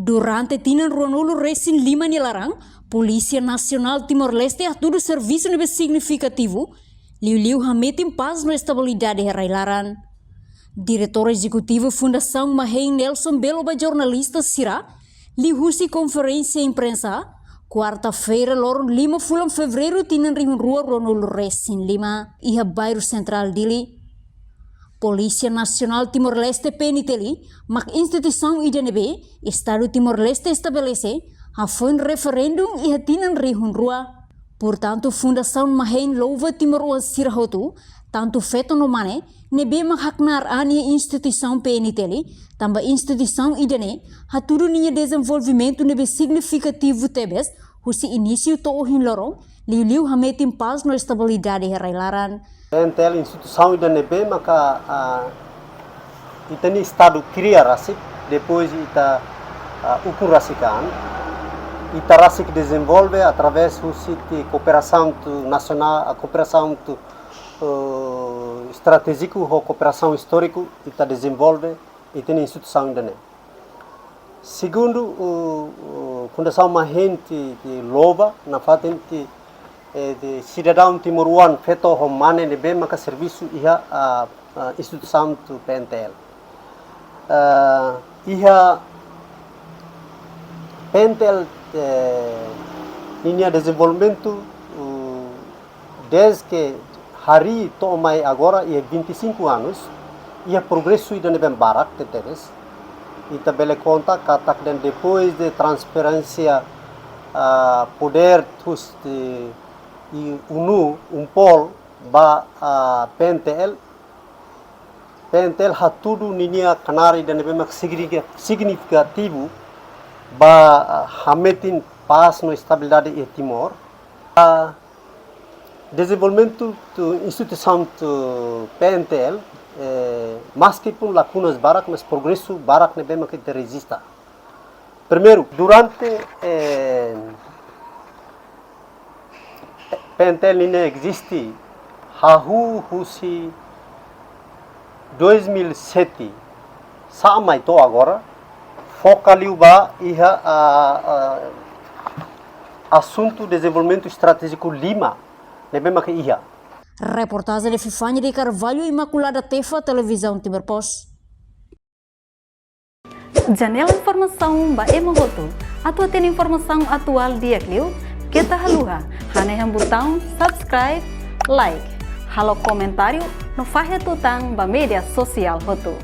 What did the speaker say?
Durante tinan Ronolo Resin 5 nilarang, Polícia Nacional Timor-Leste atudo serviço nível significativo, liu hametim paz no estabilidade herailaran. Diretor Executivo Fundação Mahém Nelson Beloba jornalista Sira, liu-se conferência imprensa, quarta-feira, lor 5 fevereiro, tinan rua Ronolo Resin 5, iha bairro central dili. Polícia Nacional Timor-Leste PNTLI, mak instituição IDNB, Estado Timor-Leste estabelece, foi um referendum e hatinan rihun rua. Portanto, Fundação Mahém louva Timor-Leste Sirahotu, tanto feto no mane, nebe maghaknar ania instituição PNTLI, também instituição IDN, haturu ninha desenvolvimento nebe significativo tebes, husi início to ohin lorong, liu hametim paz no estabilidade herailaran. Entel instituição IDNB maka itani estado cria rasik depois ita ukur rasikan ita rasik desenvolve através do site cooperação nacional a cooperação estratégico ou cooperação histórico ita desenvolve itani instituição IDN. Segundo Fundação Mahém de Loba na fatente de cidadão timoruan feto homane nebe maka serviço iha instituição do PNTL. Iha PNTL linha desenvolvimento desde que hari tomai agora ia 25 anos ia progresso ida nebe barak teteres ita bele conta katak dan depois de transferência poder tus de e pol ba PNTL hatudu ninia kanari dan memang significativo ba hametin paz no estabilidade e Timor. Desenvolvimento do instituição do PNTL meskipun lacunas barak mas progresso barak ne bem que resista. Primeiro, durante PNTL ainda existe, husi 2007, sama itu agora, focaliu ba iha assunto desenvolvimento estratégico 5, nebe maka iha. Reportagem de Fifanya de Carvalho, Imaculada Tefa, Televisão Timor Post. Janela informação ba Emohoto, atua tem informação atual dia Clio. Kita haluha, haneham botão subscribe, like, halo comentário no Fahia Tutang ba media sosial Hotu.